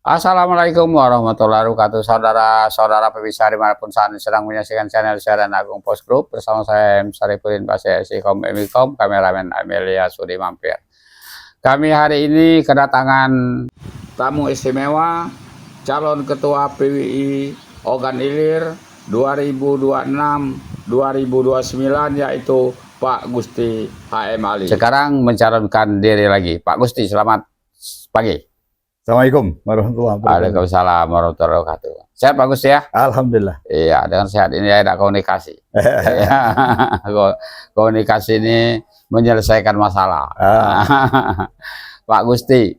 Assalamualaikum warahmatullahi wabarakatuh, saudara-saudara pemirsa dimanapun saat ini sedang menyaksikan channel siaran Agung Post Group bersama saya M. Sarifudin PSSI Emikom, kameramen Amelia Sudi Mampir. Kami hari ini kedatangan tamu istimewa, calon ketua PWI Ogan Ilir 2026-2029 yaitu Pak Gusti HM Ali. Sekarang mencalonkan diri lagi. Pak Gusti, selamat pagi. Assalamualaikum warahmatullahi wabarakatuh. Waalaikumsalam warahmatullahi wabarakatuh. Sehat Pak Gus ya? Alhamdulillah. Iya, dengan sehat ini ada komunikasi. Komunikasi ini menyelesaikan masalah. Pak Gusti,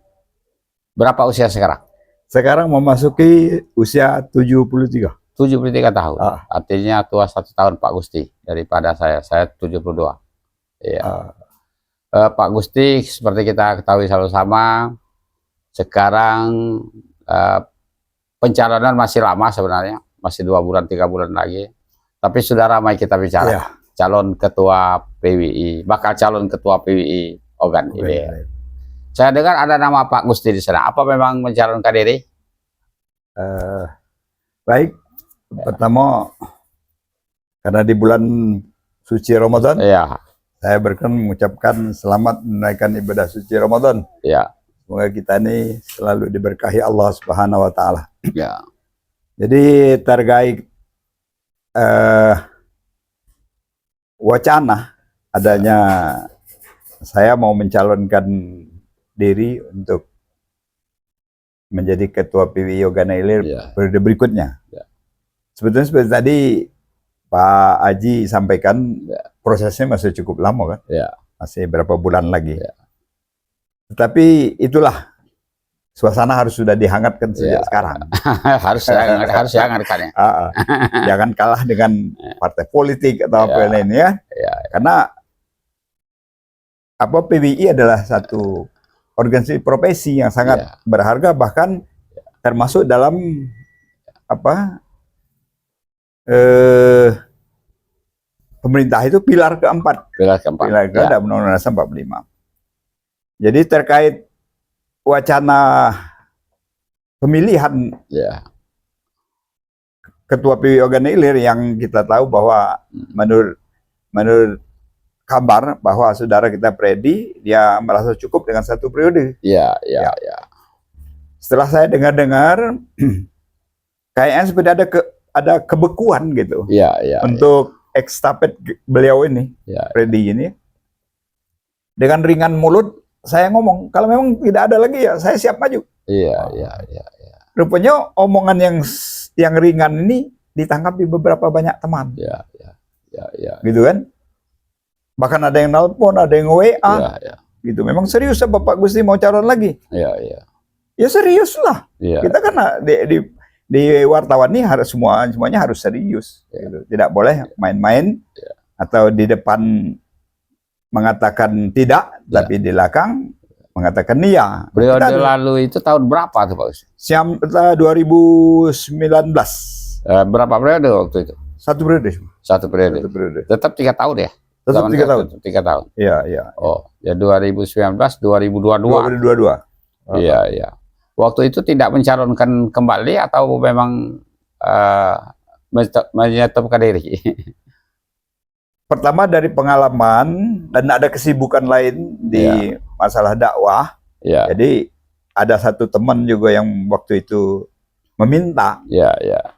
berapa usia sekarang? Sekarang memasuki usia 73. 73 tahun. Artinya tua 1 tahun Pak Gusti daripada saya 72. Iya. Pak Gusti, seperti kita ketahui sama-sama, sekarang pencalonan masih lama sebenarnya, masih 2 bulan 3 bulan lagi, tapi sudah ramai kita bicara calon ketua PWI, bakal calon ketua PWI Ogan Ilir. Saya dengar ada nama Pak Gusti di sana. Apa memang mencalonkan diri? Baik, pertama karena di bulan suci Ramadan, saya berkenan mengucapkan selamat menunaikan ibadah suci Ramadan. Semoga kita ini selalu diberkahi Allah Subhanahu wa Ta'ala. Jadi terkait wacana adanya saya mau mencalonkan diri untuk menjadi ketua PWI Ogan Ilir periode berikutnya. Sebetulnya seperti tadi Pak Haji sampaikan, prosesnya masih cukup lama kan? Masih berapa bulan lagi. Tetapi itulah, suasana harus sudah dihangatkan sejak sekarang. harus dihangatkan ya. Jangan kalah dengan partai politik atau apa lainnya. Karena PWI adalah satu organisasi profesi yang sangat berharga, bahkan termasuk dalam pemerintah itu pilar keempat. Pilar keempat Undang-Undang Dasar 45. Jadi terkait wacana pemilihan ketua PWI Ogan Ilir, yang kita tahu bahwa menurut kabar bahwa saudara kita Freddy, dia merasa cukup dengan 1 periode. Setelah saya dengar-dengar, kayaknya seperti ada kebekuan gitu untuk ekstafet beliau ini, Freddy ini. Dengan ringan mulut saya ngomong, kalau memang tidak ada lagi ya saya siap maju. Rupanya omongan yang ringan ini ditanggapi beberapa banyak teman. Gitu kan? Bahkan ada yang nelpon, ada yang WA. Gitu. Memang serius ya Bapak Gusti mau calon lagi? Ya serius lah. Kita kan di wartawan ini harus semuanya harus serius. Gitu. Tidak boleh main-main atau di depan mengatakan tidak, tapi di belakang mengatakan iya. Periode lalu itu tahun berapa tuh Pak Gusti? 2019. Berapa periode waktu itu? 1 periode. 1 periode. Tetap 3 tahun ya? Tetap 3 tahun. 3 tahun. Oh, ya 2019, 2022. Iya. Waktu itu tidak mencalonkan kembali atau memang menyetopkan diri? Pertama dari pengalaman dan ada kesibukan lain di masalah dakwah. Jadi ada satu teman juga yang waktu itu meminta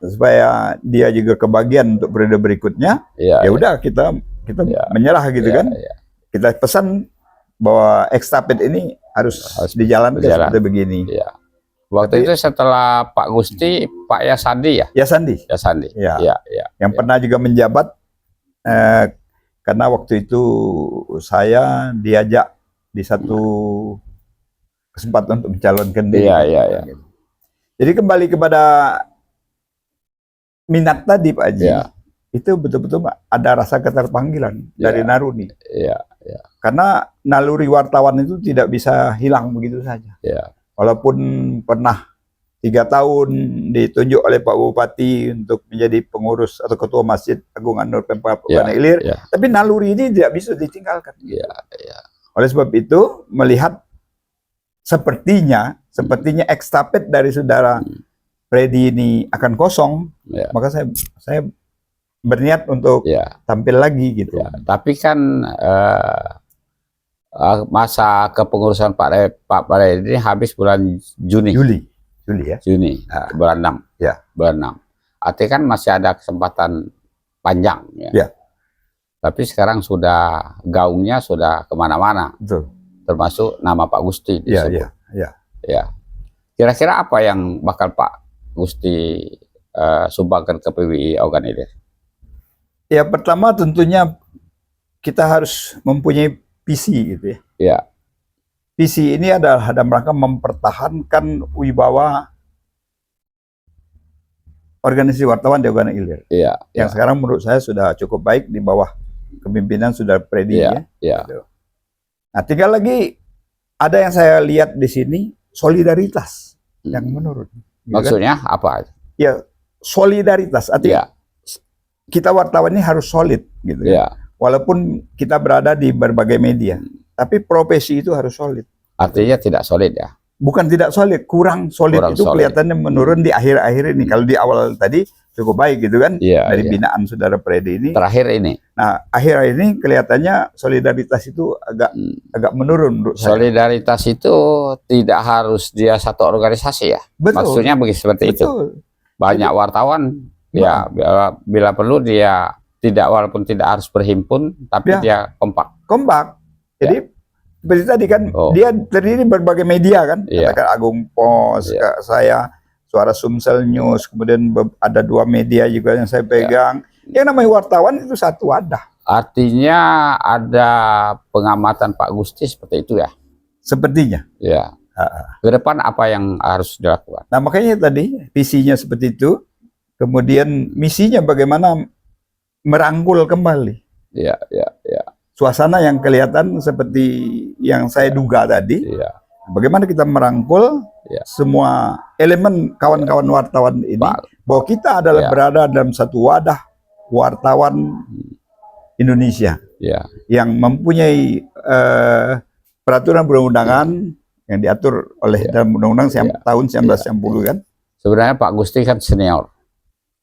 supaya dia juga kebagian untuk periode berikutnya. Ya udah kita menyerah gitu kan. Kita pesan bahwa ekstafet ini harus dijalankan seperti begini. Waktu itu setelah Pak Gusti, Pak Yasandi ya? Yasandi. Yang pernah juga menjabat. Karena waktu itu saya diajak di satu kesempatan untuk mencalonkan diri. Jadi kembali kepada minat tadi Pak Haji, itu betul-betul ada rasa keterpanggilan dari Naruni. Karena naluri wartawan itu tidak bisa hilang begitu saja. Walaupun pernah 3 tahun ditunjuk oleh Pak Bupati untuk menjadi pengurus atau ketua Masjid Agung An-Nur Pemkab Ogan Ilir, tapi naluri ini tidak bisa ditinggalkan. Oleh sebab itu, melihat sepertinya sepertinya estafet dari saudara Freddy ini akan kosong, maka saya berniat untuk tampil lagi gitu. Tapi kan masa kepengurusan Pak Freddy ini habis bulan Juni. Juli ya. Juni, bulan 6. Ya. Bulan 6. Artinya kan masih ada kesempatan panjang. Ya. Tapi sekarang sudah gaungnya sudah kemana-mana. Betul. Termasuk nama Pak Gusti disebut. Ya. Kira-kira apa yang bakal Pak Gusti sumbangkan ke PWI Ogan Ilir? Ya, pertama tentunya kita harus mempunyai visi gitu ya. Ya. Visi ini adalah dalam rangka mempertahankan wibawa organisasi wartawan di Ogan Ilir. Yang sekarang menurut saya sudah cukup baik di bawah kepemimpinan saudara Freddy ya. Gitu. Nah, tinggal lagi ada yang saya lihat di sini solidaritas yang menurun. Gitu maksudnya kan? Apa? Ya, solidaritas. Artinya kita wartawan ini harus solid gitu. Walaupun kita berada di berbagai media, tapi profesi itu harus solid. Artinya tidak solid ya? Bukan tidak solid, kurang solid itu kelihatannya menurun di akhir-akhir ini. Kalau di awal tadi cukup baik gitu kan, dari binaan saudara Freddy ini. Terakhir ini. Nah, akhir ini kelihatannya solidaritas itu agak menurun menurut saya. Solidaritas itu tidak harus dia satu organisasi ya? Betul. Maksudnya seperti itu. Banyak wartawan, ya bila perlu dia walaupun tidak harus berhimpun, tapi dia kompak. Jadi seperti tadi kan, dia terdiri berbagai media kan, katakan Agung Pos, saya Suara Sumsel News, kemudian ada 2 media juga yang saya pegang. Yang namanya wartawan itu satu wadah. Artinya ada pengamatan Pak Gusti seperti itu ya? Sepertinya. Ya. Ke depan apa yang harus dilakukan? Nah, makanya tadi visinya seperti itu, kemudian misinya bagaimana merangkul kembali. Ya. Suasana yang kelihatan seperti yang saya duga tadi. Bagaimana kita merangkul semua elemen kawan-kawan wartawan ini, bahwa kita adalah berada dalam satu wadah wartawan Indonesia yang mempunyai peraturan perundang-undangan yang diatur oleh dalam undang-undang tahun 1990 kan. Sebenarnya Pak Gusti kan senior,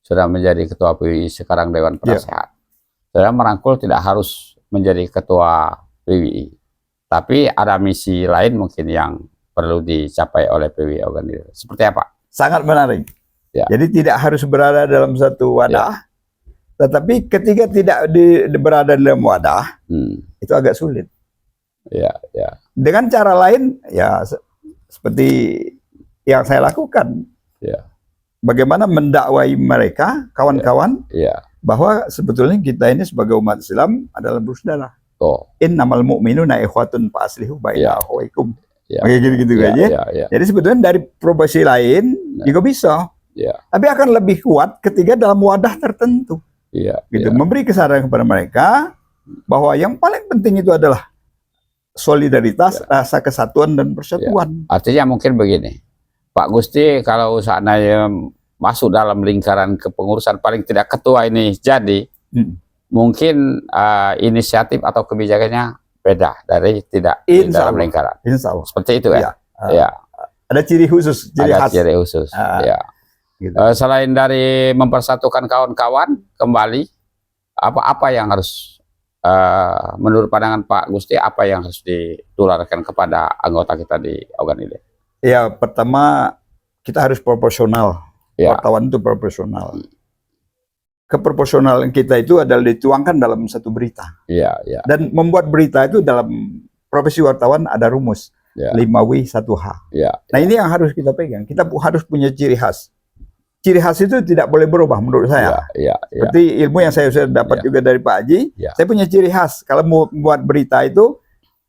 sudah menjadi ketua PWI, sekarang Dewan Penasehat. Saya merangkul tidak harus menjadi ketua PWI, tapi ada misi lain mungkin yang perlu dicapai oleh PWI Ogan Ilir. Seperti apa? Sangat menarik. Jadi tidak harus berada dalam satu wadah, tetapi ketika tidak berada dalam wadah, itu agak sulit. Dengan cara lain, seperti yang saya lakukan, bagaimana mendakwai mereka, kawan-kawan, bahwa sebetulnya kita ini sebagai umat Islam adalah bersaudara. Innamal mu'minuna ikhwatun fa aslihu baina akhawaykum. Kayak gitu-gitu aja. Jadi sebetulnya dari profesi lain juga bisa. Tapi akan lebih kuat ketika dalam wadah tertentu. Gitu. Memberi kesadaran kepada mereka bahwa yang paling penting itu adalah solidaritas, rasa kesatuan dan persatuan. Artinya mungkin begini, Pak Gusti kalau seandainya masuk dalam lingkaran kepengurusan, paling tidak ketua ini jadi, mungkin inisiatif atau kebijakannya beda dari tidak di dalam lingkaran. Insya Allah. Seperti itu ya. Ada ciri khusus, ciri khusus. Gitu. Selain dari mempersatukan kawan-kawan kembali, apa yang harus menurut pandangan Pak Gusti, apa yang harus ditularkan kepada anggota kita di Ogan Ilir? Ya, pertama kita harus proporsional. Wartawan itu proporsional. Keproporsionalan kita itu adalah dituangkan dalam satu berita. Dan membuat berita itu dalam profesi wartawan ada rumus 5W 1H. Nah, ini yang harus kita pegang. Kita harus punya ciri khas. Ciri khas itu tidak boleh berubah menurut saya. Seperti ilmu yang saya sudah dapat juga dari Pak Haji, saya punya ciri khas. Kalau mau buat berita itu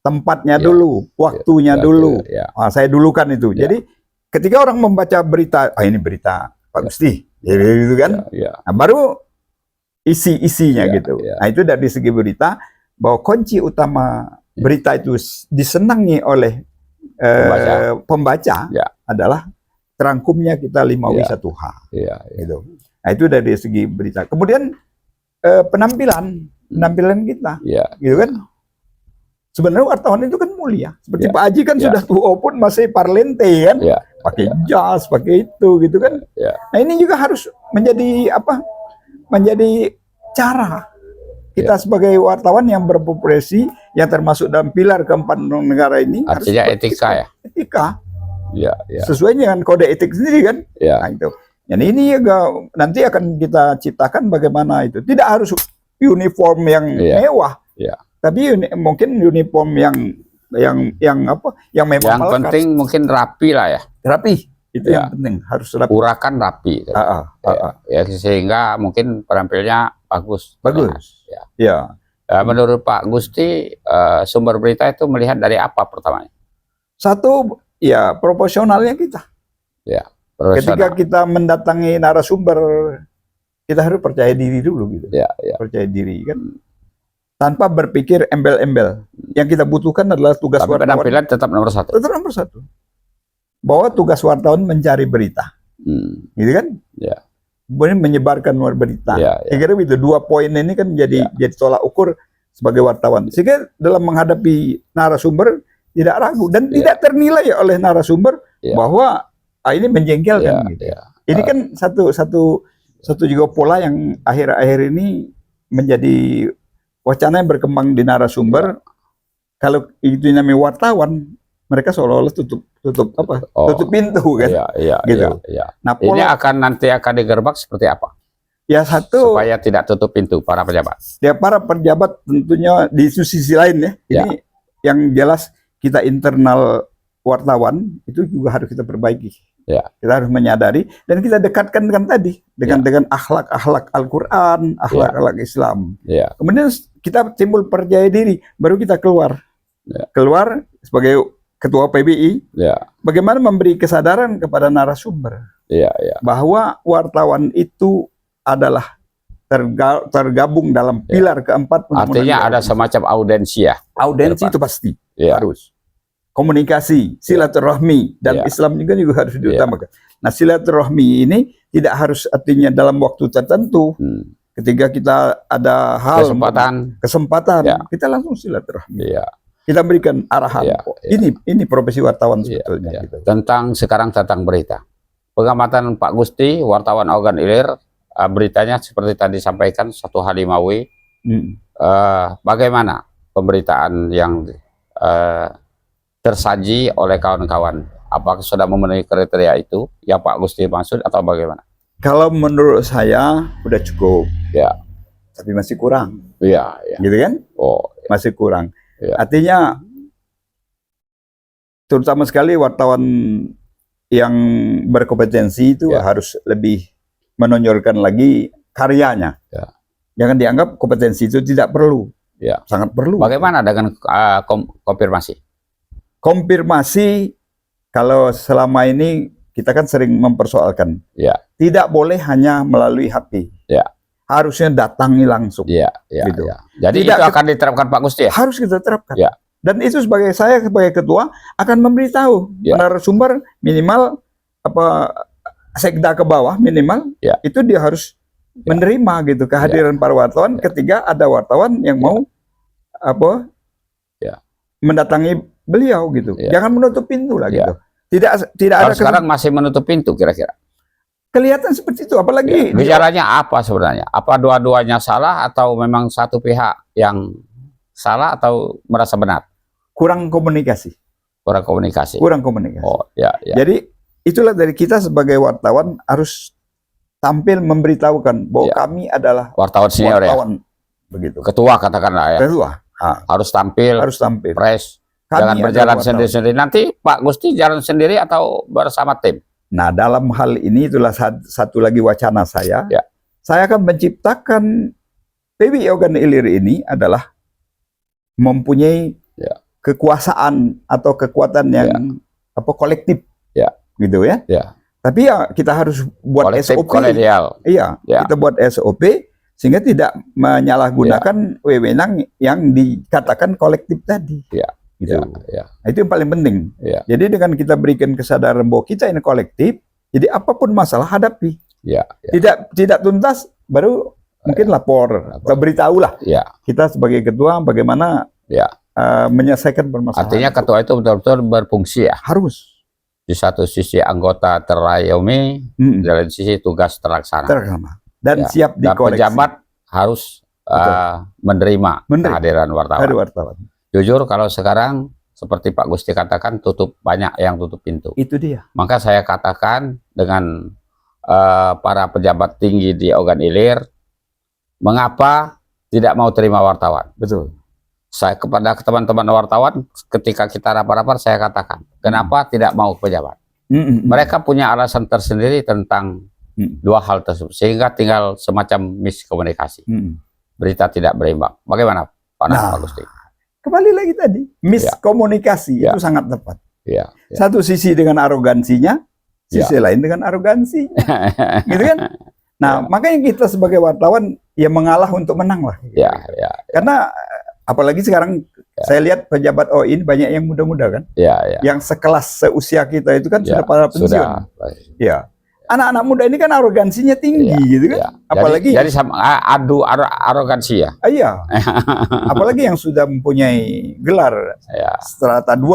tempatnya dulu, waktunya dulu. Nah, saya dulukan itu. Jadi ketika orang membaca berita, ini berita Pak Gusti, gitu kan. Nah, baru isi-isinya gitu. Nah, itu dari segi berita, bahwa kunci utama berita itu disenangi oleh pembaca adalah terangkumnya kita 5W 1H. Gitu. Nah, itu dari segi berita. Kemudian penampilan kita, gitu kan. Sebenarnya wartawan itu kan mulia. Seperti Ya. Pak Haji kan Ya. sudah tua pun masih parlente kan, Ya. pakai Ya. jas, pakai itu gitu kan. Ya. Nah ini juga harus menjadi apa? Menjadi cara kita sebagai wartawan yang berprofesi, yang termasuk dalam pilar keempat negara ini, Artinya harus etika ya. etika Ya. Ya. sesuai dengan kode etik sendiri kan. Ya. Nah itu. Jadi ini juga nanti akan kita ciptakan bagaimana itu. Tidak harus uniform yang Ya. mewah. Ya. Tapi mungkin uniform yang apa? Yang memang Yang melekat. penting mungkin rapi lah ya. Rapi. Itu Ya. yang penting, harus rapi. Urakan rapi. Ya, sehingga mungkin penampilnya bagus. Bagus. Ya. Ya. Menurut Pak Gusti, sumber berita itu melihat dari apa pertamanya? Satu, ya proporsionalnya kita. Ya. Ketika Profesional. kita mendatangi narasumber, kita harus percaya diri dulu gitu. Ya. Ya. Percaya diri kan. Tanpa berpikir embel-embel. Yang kita butuhkan adalah tugas Tapi wartawan. penampilan tetap nomor satu. Tetap nomor satu. Bahwa tugas wartawan mencari berita. Gitu kan? Ya. Kemudian menyebarkan berita. Ya, ya. Saya kira itu 2 poin ini kan jadi tolak ukur sebagai wartawan. Sehingga dalam menghadapi narasumber tidak ragu dan tidak ternilai oleh narasumber bahwa ini menjengkelkan. Gitu. Ini kan satu juga pola yang akhir-akhir ini menjadi wacana yang berkembang di narasumber. Kalau itu namanya wartawan, mereka seolah-olah tutup pintu kan. Gitu. Nah, Ini nanti akan digerbak seperti apa? Ya satu, supaya tidak tutup pintu para pejabat. Ya para pejabat tentunya di sisi lain ya. Ini yang jelas kita internal wartawan itu juga harus kita perbaiki. Ya. Kita harus menyadari dan kita dekatkan dengan tadi dengan akhlak Al-Qur'an, akhlak Islam. Ya. Kemudian kita timbul percaya diri, baru kita keluar. Keluar sebagai Ketua PBI, bagaimana memberi kesadaran kepada narasumber bahwa wartawan itu adalah tergabung dalam pilar keempat. Artinya ada semacam audensi ya. Audensi itu pasti harus. Komunikasi, silaturahmi dan Islam juga harus diutamakan. Nah, silaturahmi ini tidak harus artinya dalam waktu tertentu. Ketika kita ada hal kesempatan, kita langsung silaturahmi. Kita berikan arahan. Ini profesi wartawan sebetulnya. Gitu. Sekarang tentang berita. Pengamatan Pak Gusti, wartawan organ ilir, beritanya seperti tadi sampaikan 1H5W. Bagaimana pemberitaan yang tersaji oleh kawan-kawan? Apakah sudah memenuhi kriteria itu yang Pak Gusti maksud atau bagaimana? Kalau menurut saya udah cukup. Tapi masih kurang. Gitu kan? Masih kurang. Artinya terutama sekali wartawan yang berkompetensi itu harus lebih menonjolkan lagi karyanya. Jangan dianggap kompetensi itu tidak perlu. Sangat perlu. Bagaimana dengan konfirmasi? Konfirmasi, kalau selama ini kita kan sering mempersoalkan. Tidak boleh hanya melalui HP. Harusnya datangi langsung. Gitu. Jadi itu akan diterapkan Pak Gusti ya? Harus kita terapkan. Dan itu sebagai ketua akan memberitahu narasumber minimal sekda ke bawah minimal itu dia harus menerima gitu kehadiran para wartawan ketika ada wartawan yang mau mendatangi beliau gitu. Jangan menutup pintu lah gitu. Tidak ada sekarang masih menutup pintu kira-kira. Kelihatan seperti itu, apalagi bicaranya apa sebenarnya? Apa dua-duanya salah atau memang satu pihak yang salah atau merasa benar? Kurang komunikasi. Kurang komunikasi. Jadi itulah dari kita sebagai wartawan harus tampil memberitahukan bahwa kami adalah wartawan senior begitu. Ketua katakanlah ya. Ketua. Harus tampil. Pres. Jangan berjalan sendiri-sendiri. Nanti Pak Gusti jalan sendiri atau bersama tim? Nah, dalam hal ini itulah satu lagi wacana saya. Saya akan menciptakan PBI Organ Ilir ini adalah mempunyai kekuasaan atau kekuatan yang kolektif, gitu ya. Tapi kita harus buat kolektif, SOP. Kita buat SOP sehingga tidak menyalahgunakan wewenang yang dikatakan kolektif tadi. Gitu. Nah, itu yang paling penting. Jadi dengan kita berikan kesadaran bahwa kita ini kolektif, jadi apapun masalah hadapi. Tidak tuntas baru mungkin lapor atau beritahulah. Kita sebagai ketua bagaimana menyelesaikan permasalahan. Artinya ketua itu betul-betul berfungsi ya. Harus. Di satu sisi anggota terayomi, di lain sisi tugas terlaksana. Dan ya. siap dikoreksi. Dan pejabat harus menerima kehadiran wartawan. Jujur kalau sekarang seperti Pak Gusti katakan banyak yang tutup pintu. Itu dia. Maka saya katakan dengan para pejabat tinggi di Ogan Ilir, mengapa tidak mau terima wartawan? Betul. Saya kepada teman-teman wartawan ketika kita rapat-rapat saya katakan, kenapa tidak mau pejabat? Mereka punya alasan tersendiri tentang dua hal tersebut, sehingga tinggal semacam miskomunikasi. Berita tidak berimbang. Bagaimana Pak Gusti? Kembali lagi tadi, miskomunikasi itu sangat tepat. Satu sisi dengan arogansinya, sisi lain dengan arogansinya, gitu kan? Nah, makanya kita sebagai wartawan ya mengalah untuk menang lah. Karena apalagi sekarang saya lihat pejabat OI ini banyak yang muda-muda kan, yang sekelas seusia kita itu kan sudah para pensiun. Anak-anak muda ini kan arogansinya tinggi gitu kan. Apalagi jadi sama adu arogansi ya. Iya. Apalagi yang sudah mempunyai gelar strata 2.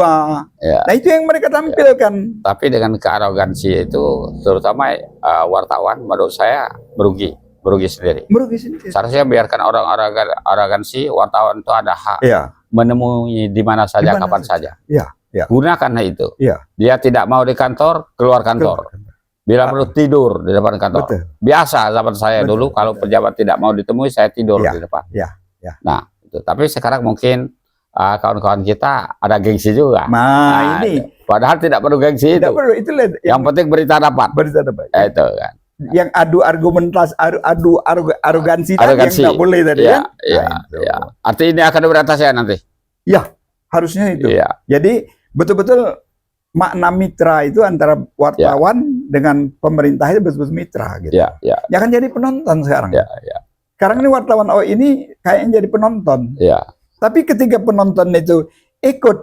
Nah, itu yang mereka tampilkan. Tapi dengan kearogansi itu terutama wartawan menurut saya merugi sendiri. Seharusnya biarkan orang arogansi, wartawan itu ada hak menemui di mana saja, kapan saja. Gunakan itu. Dia tidak mau di kantor, keluar kantor. Bila perlu tidur di depan kantor. Biasa zaman saya dulu kalau pejabat tidak mau ditemui, saya tidur di depan. Nah, itu. Tapi sekarang mungkin kawan-kawan kita ada gengsi juga. Nah, ini padahal tidak perlu gengsi itu. Yang penting berita dapat. Itu kan. Yang adu argumentasi, adu arogansi tadi yang nggak boleh tadi kan? Artinya ini akan berantas ya nanti. Ya, harusnya itu. Jadi betul-betul makna mitra itu antara wartawan dengan pemerintah itu betul-betul mitra gitu. Ya kan jadi penonton sekarang. Sekarang ini wartawan ini kayaknya jadi penonton. Tapi ketika penonton itu ikut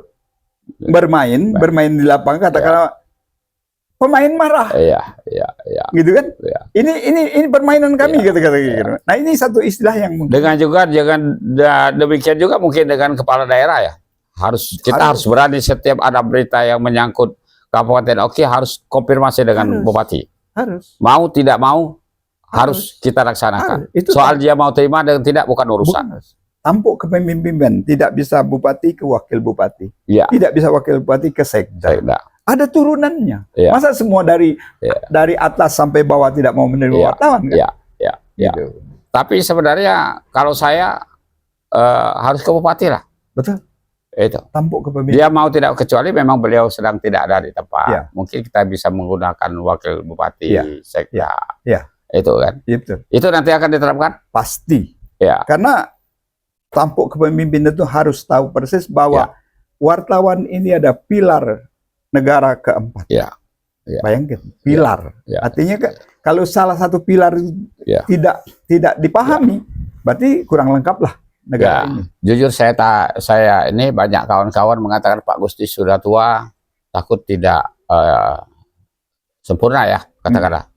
bermain di lapangan, katakanlah pemain marah, gitu kan? Ini permainan kami, kata-kata gitu. Nah, ini satu istilah yang mungkin. Dengan juga demikian juga mungkin dengan kepala daerah ya. Kita harus berani setiap ada berita yang menyangkut kabupaten harus konfirmasi dengan bupati. Mau tidak mau harus kita laksanakan. Soal dia mau terima dan tidak bukan urusan. Tampuk kepemimpinan, tidak bisa bupati ke wakil bupati, tidak bisa wakil bupati ke sekda. Ada turunannya. Masa semua dari atas sampai bawah tidak mau menerima wartawan kan? Gitu. Tapi sebenarnya kalau saya harus ke bupati lah. Betul. Itu. Tampuk kepemimpinan. Dia mau tidak, kecuali memang beliau sedang tidak ada di tempat. Mungkin kita bisa menggunakan wakil bupati, sekda. Itu kan. Itu nanti akan diterapkan? Pasti. Karena tampuk kepemimpinan itu harus tahu persis bahwa wartawan ini ada pilar negara keempat. Bayangkan, pilar. Artinya kalau salah satu pilar tidak dipahami, berarti kurang lengkap lah negara ini. Jujur saya ini banyak kawan-kawan mengatakan Pak Gusti sudah tua, takut tidak sempurna ya katakanlah.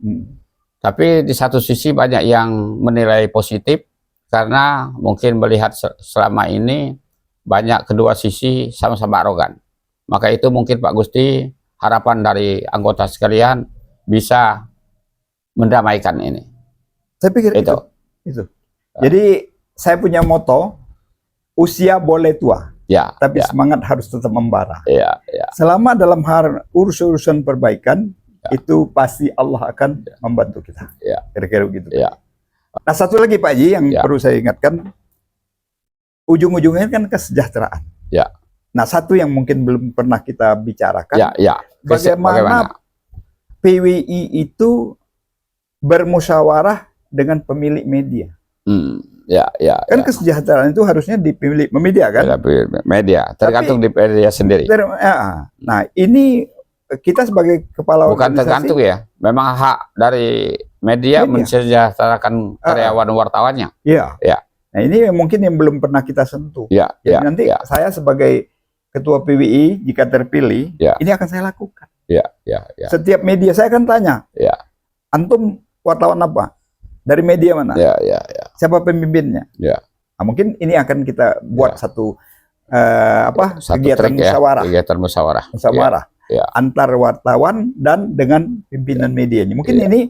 Tapi di satu sisi banyak yang menilai positif karena mungkin melihat selama ini banyak kedua sisi sama-sama arogan. Maka itu mungkin Pak Gusti harapan dari anggota sekalian bisa mendamaikan ini. Saya pikir itu. Jadi saya punya moto, usia boleh tua, tapi semangat harus tetap membara. Selama dalam urusan perbaikan, itu pasti Allah akan membantu kita. Kira-kira begitu. Nah, satu lagi Pak Haji yang perlu saya ingatkan, ujung-ujungnya kan kesejahteraan. Nah, satu yang mungkin belum pernah kita bicarakan, bagaimana PWI itu bermusyawarah dengan pemilik media. Kan kesejahteraan itu harusnya di pemilik media kan? Media, tergantung di media sendiri. Nah, ini kita sebagai kepala bukan tergantung ya, memang hak dari media mensejahterakan karyawan wartawannya. Nah, ini mungkin yang belum pernah kita sentuh. Jadi nanti saya sebagai ketua PWI jika terpilih, ini akan saya lakukan. Setiap media saya akan tanya, antum wartawan apa? Dari media mana? Siapa pemimpinnya? Nah, mungkin ini akan kita buat satu Satu kegiatan trik ya, musyawarah. kegiatan musyawarah. Musyawarah Ya. antar wartawan dan dengan pimpinan medianya. Mungkin ini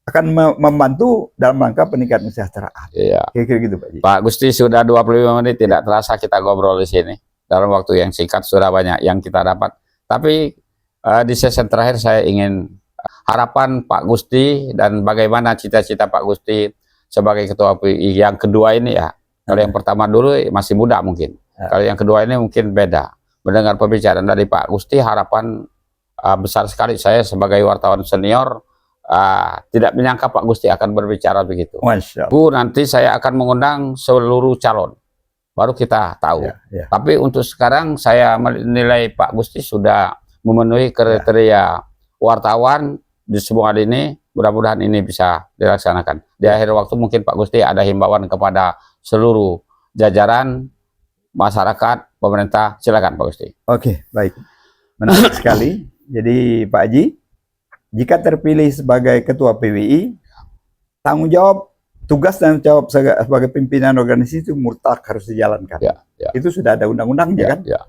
akan membantu dalam rangka peningkatan kesejahteraan. Iya. Kira-kira gitu, Pak Ji. Pak Gusti, sudah 25 menit tidak terasa kita ngobrol di sini. Dalam waktu yang singkat sudah banyak yang kita dapat. Tapi di sesi terakhir saya ingin harapan Pak Gusti dan bagaimana cita-cita Pak Gusti sebagai ketua PWI yang kedua ini ya. Kalau yang pertama dulu masih muda mungkin. Kalau yang kedua ini mungkin beda. Mendengar pembicaraan dari Pak Gusti, harapan besar sekali. Saya sebagai wartawan senior tidak menyangka Pak Gusti akan berbicara begitu. Masya Allah. Bu, nanti saya akan mengundang seluruh calon. Baru kita tahu. Ya. Tapi untuk sekarang saya menilai Pak Gusti sudah memenuhi kriteria wartawan di semua ini. Mudah-mudahan ini bisa dilaksanakan. Di akhir waktu mungkin Pak Gusti ada himbauan kepada seluruh jajaran masyarakat, pemerintah. Silakan Pak Gusti. Oke, baik. Menarik sekali. Jadi Pak Haji, jika terpilih sebagai ketua PWI, tanggung jawab, tugas dan jawab sebagai pimpinan organisasi itu mutlak harus dijalankan. Ya. Itu sudah ada undang-undangnya kan? Ya.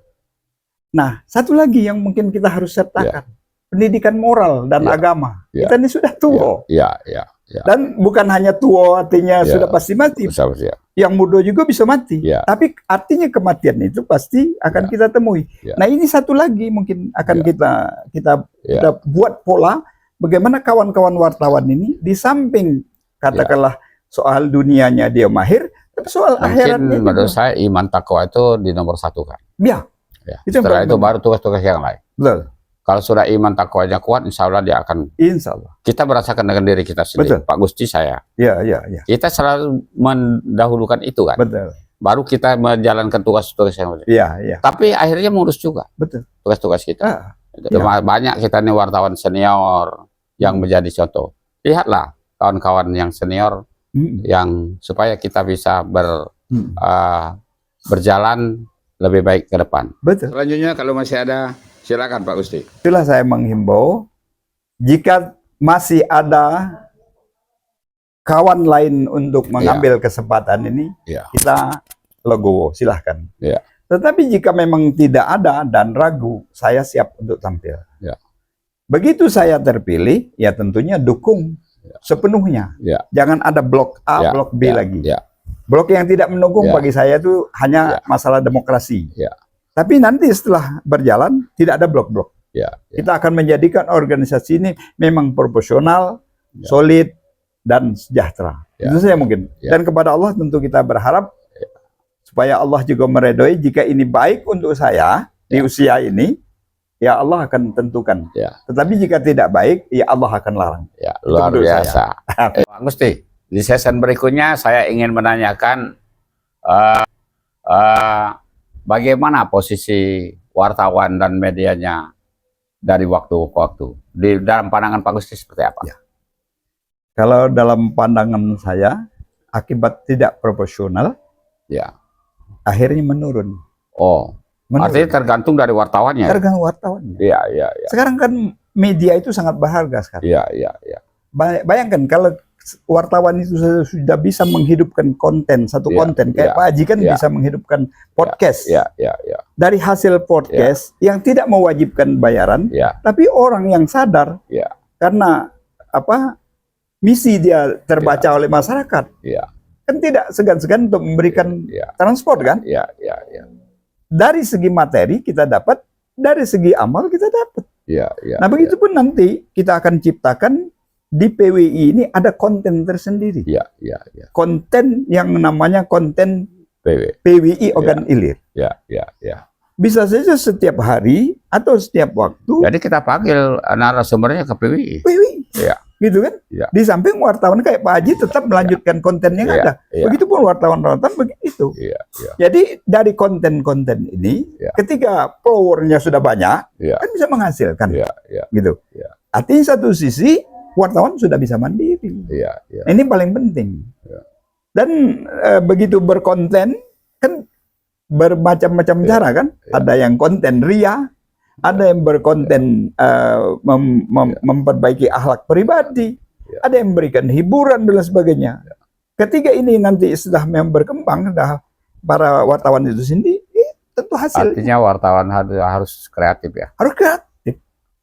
Nah, satu lagi yang mungkin kita harus sertakan, pendidikan moral dan agama. Kita ini sudah tua. Ya. Dan bukan hanya tua artinya sudah pasti mati. Yang muda juga bisa mati. Tapi artinya kematian itu pasti akan kita temui. Nah, ini satu lagi mungkin akan kita buat pola bagaimana kawan-kawan wartawan ini di samping katakanlah soal dunianya dia mahir, tapi soal akhiratnya menurut saya iman takwa itu di nomor satu kan. Ya. Setelah itu baru tugas-tugas yang lain. Betul. Kalau sudah iman takwanya kuat, insya Allah dia akan. Insya Allah. Kita merasakan dengan diri kita sendiri. Betul. Pak Gusti, saya. Ya. Kita selalu mendahulukan itu kan. Betul. Baru kita menjalankan tugas-tugas yang lain. Iya. Tapi akhirnya mengurus juga. Betul. Tugas-tugas kita. Banyak kita nih wartawan senior yang menjadi contoh. Lihatlah kawan-kawan yang senior yang supaya kita bisa berjalan lebih baik ke depan. Betul. Selanjutnya kalau masih ada, silakan Pak Gusti. Itulah saya menghimbau, jika masih ada kawan lain untuk mengambil kesempatan ini, kita legowo, silahkan. Tetapi jika memang tidak ada dan ragu, saya siap untuk tampil. Begitu saya terpilih, ya tentunya dukung sepenuhnya. Jangan ada blok A, blok B lagi. Blok yang tidak mendukung bagi saya itu hanya masalah demokrasi. Tapi nanti setelah berjalan tidak ada blok-blok. Kita akan menjadikan organisasi ini memang proporsional, solid, dan sejahtera. Itu saya mungkin. Dan kepada Allah tentu kita berharap supaya Allah juga meredoi jika ini baik untuk saya di usia ini, ya Allah akan tentukan. Tetapi jika tidak baik, ya Allah akan larang. Luar biasa. Pak Gusti, di season berikutnya saya ingin menanyakan bagaimana posisi wartawan dan medianya dari waktu ke waktu. Di dalam pandangan Pak Gusti seperti apa? Kalau dalam pandangan saya, akibat tidak proporsional, akhirnya menurun. Artinya tergantung dari wartawannya. Tergantung wartawannya. Iya. Sekarang kan media itu sangat berharga sekarang. Iya. Bayangkan kalau wartawan itu sudah bisa menghidupkan konten, konten kayak Pak Haji kan bisa menghidupkan podcast. Dari hasil podcast yang tidak mewajibkan bayaran, tapi orang yang sadar karena misi dia terbaca oleh masyarakat, kan tidak segan-segan untuk memberikan transport kan? Dari segi materi kita dapat, dari segi amal kita dapat. Nah begitupun nanti kita akan ciptakan di PWI ini ada konten tersendiri. Konten yang namanya konten PWI Organ Ilir. Bisa saja setiap hari atau setiap waktu. Jadi kita panggil narasumbernya ke PWI. Gitu kan? Di samping wartawan kayak Pak Haji tetap melanjutkan konten yang ada. Begitupun wartawan-wartawan begitu. Jadi dari konten-konten ini, ketika followernya sudah banyak, kan bisa menghasilkan. Gitu. Artinya satu sisi wartawan sudah bisa mandiri. Ini paling penting. Dan begitu berkonten kan bermacam-macam cara kan. Ada yang konten ria, ada yang berkonten memperbaiki akhlak pribadi, ada yang memberikan hiburan dan sebagainya. Ketiga ini nanti sudah memang berkembang, para wartawan itu sendiri tentu hasil. Artinya wartawan harus kreatif ya. Harus kreatif.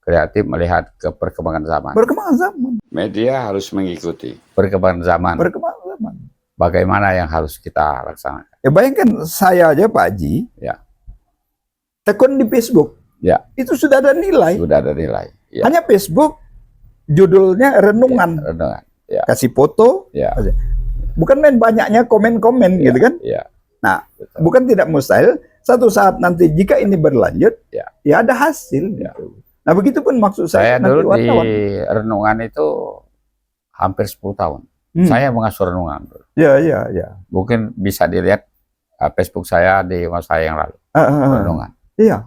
Kreatif melihat ke perkembangan zaman. Perkembangan zaman. Media harus mengikuti perkembangan zaman. Perkembangan zaman. Bagaimana yang harus kita laksanakan? Ya bayangkan saya aja Pak Haji. Ya. Tekun di Facebook. Ya. Itu sudah ada nilai. Sudah ada nilai. Ya. Hanya Facebook judulnya renungan. Ya, renungan. Ya. Kasih foto. Ya. Bukan main banyaknya komen-komen Ya. gitu kan. Ya. Nah, betul. bukan tidak mustahil satu saat nanti jika ini berlanjut, ya ada hasil. Ya. Gitu. Nah, begitu pun maksud saya. Saya dulu di renungan itu hampir 10 tahun. Saya mengasuh renungan. Ya. Mungkin bisa dilihat Facebook saya di masa yang lalu. Renungan. Iya.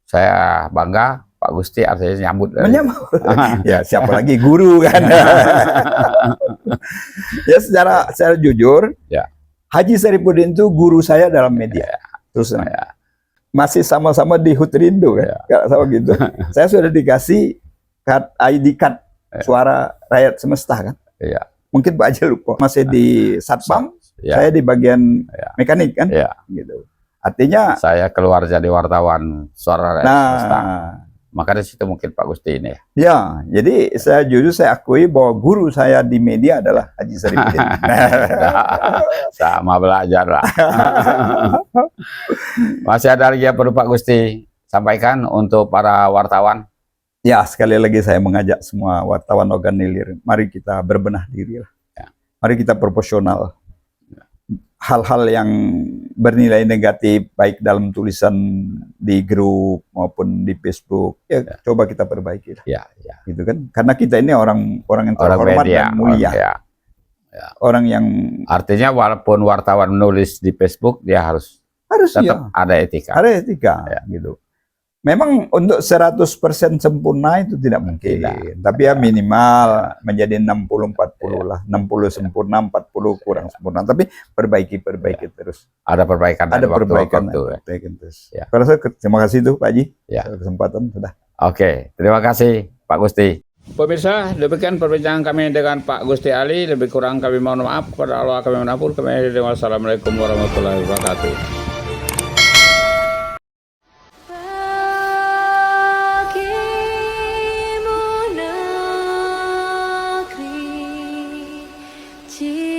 Saya bangga Pak Gusti artinya nyambut. Menyambut. Ya, siapa lagi guru kan. Ya, secara jujur, ya. Haji Saripudin itu guru saya dalam media. Ya. Terus masih sama-sama di Hutrindo kan. Kalau sama gitu. Saya sudah dikasih ID card suara rakyat semesta kan. Iya. Mungkin Pak Haji lupa. Masih di Satpam, ya. saya di bagian mekanik kan. Ya. Gitu. Artinya saya keluar jadi wartawan suara rakyat semesta. Maka dari situ mungkin Pak Gusti ini. Ya, jadi saya jujur saya akui bahwa guru saya di media adalah Haji Saripudin. Sama belajar lah. Masih ada lagi yang perlu Pak Gusti sampaikan untuk para wartawan? Ya, sekali lagi saya mengajak semua wartawan Ogan Ilir, mari kita berbenah diri lah. Ya. Mari kita proporsional. Hal-hal yang bernilai negatif baik dalam tulisan di grup maupun di Facebook coba kita perbaiki lah. Ya. Gitu kan, karena kita ini orang yang terhormat dan mulia. Orang yang artinya walaupun wartawan menulis di Facebook dia harus tetap ada etika. Ada etika gitu. Memang untuk 100% sempurna itu tidak mungkin. Tapi ya minimal menjadi 60-40 lah. 60 sempurna, 40 kurang sempurna. Tapi perbaiki terus. Ada perbaikan. Ada perbaikan terus. Terima kasih tuh Pak Haji. Kesempatan sudah. Oke, terima kasih Pak Gusti. Pemirsa, demikian perbincangan kami dengan Pak Gusti Ali. Lebih kurang kami mohon maaf kepada Allah kami mengampun. Wassalamualaikum warahmatullahi wabarakatuh. Ci